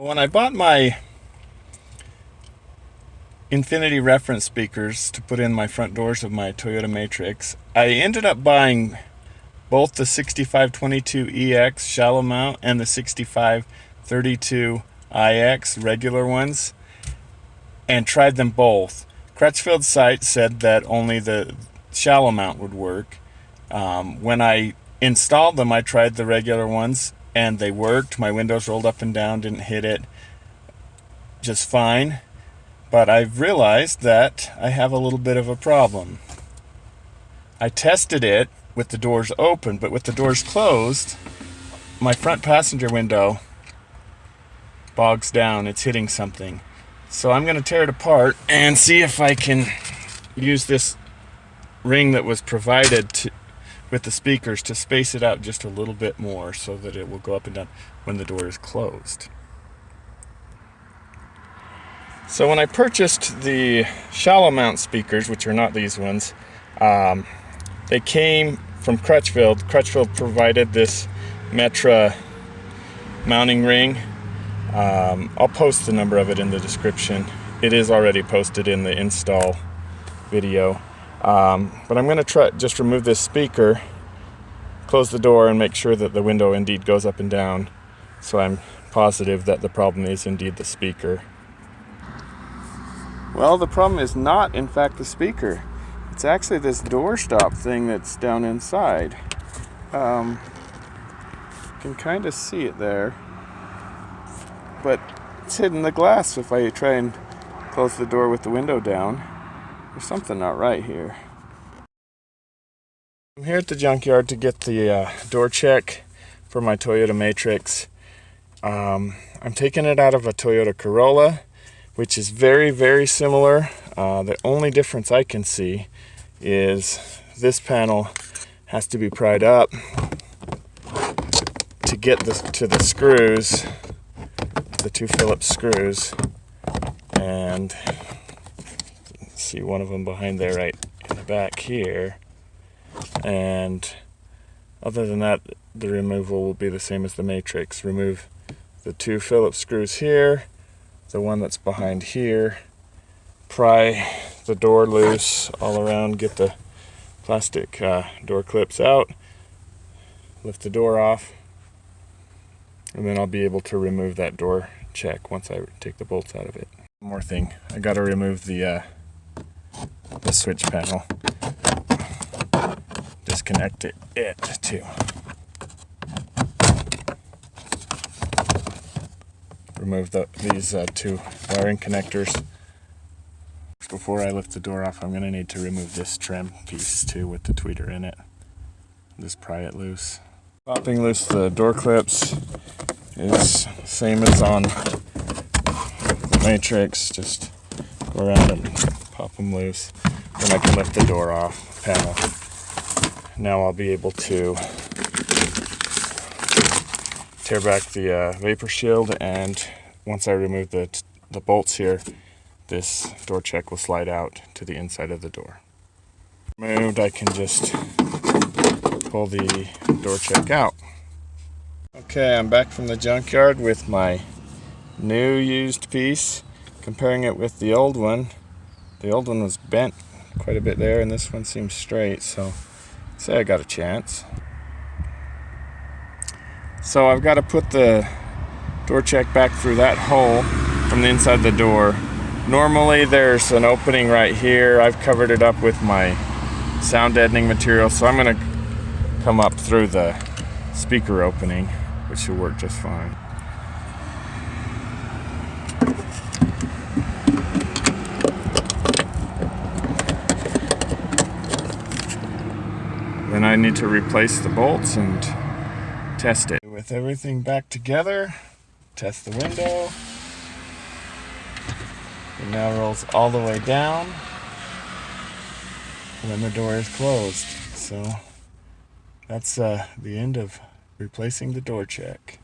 When I bought my infinity reference speakers to put in my front doors of my Toyota Matrix, I ended up buying both the 6522EX shallow mount and the 6532IX regular ones, and tried them both. Crutchfield site said that only the shallow mount would work. When I installed them, I tried the regular ones and they worked. My windows rolled up and down, didn't hit it just fine. But I've realized that I have a little bit of a problem. I tested it with the doors open, but with the doors closed, my front passenger window bogs down. It's hitting something. So I'm going to tear it apart and see if I can use this ring that was provided with the speakers to space it out just a little bit more so that it will go up and down when the door is closed. So when I purchased the shallow mount speakers, which are not these ones, they came from Crutchfield. Crutchfield provided this Metra mounting ring. I'll post the number of it in the description. It is already posted in the install video. But I'm going to just remove this speaker, close the door, and make sure that the window indeed goes up and down, so I'm positive that the problem is indeed the speaker. Well, the problem is not, in fact, the speaker. It's actually this door stop thing that's down inside. You can kind of see it there, but it's hidden the glass. If I try and close the door with the window down, there's something not right here. I'm here at the junkyard to get the door check for my Toyota Matrix. I'm taking it out of a Toyota Corolla, which is very, very similar. The only difference I can see is this panel has to be pried up to get this to the screws, the two Phillips screws, and see one of them behind there right in the back here. And other than that, the removal will be the same as the Matrix. Remove the two Phillips screws here, the one that's behind here, pry the door loose all around, get the plastic door clips out, lift the door off, and then I'll be able to remove that door check once I take the bolts out of it. One more thing, I got to remove the switch panel. Disconnect it too. Remove these two wiring connectors. Before I lift the door off, I'm going to need to remove this trim piece too with the tweeter in it. Just pry it loose. Popping loose the door clips is same as on the Matrix. Just go around and pop them loose. Then I can lift the door off panel. Now I'll be able to tear back the vapor shield, and once I remove the bolts here, this door check will slide out to the inside of the door. Removed, I can just pull the door check out. Okay, I'm back from the junkyard with my new used piece, comparing it with the old one. The old one was bent quite a bit there, and this one seems straight, so I'd say I got a chance. So I've got to put the door check back through that hole from the inside the door. Normally there's an opening right here. I've covered it up with my sound deadening material, so I'm going to come up through the speaker opening, which should work just fine. Then I need to replace the bolts and test it. With everything back together, test the window. It now rolls all the way down, and then the door is closed. So that's the end of replacing the door check.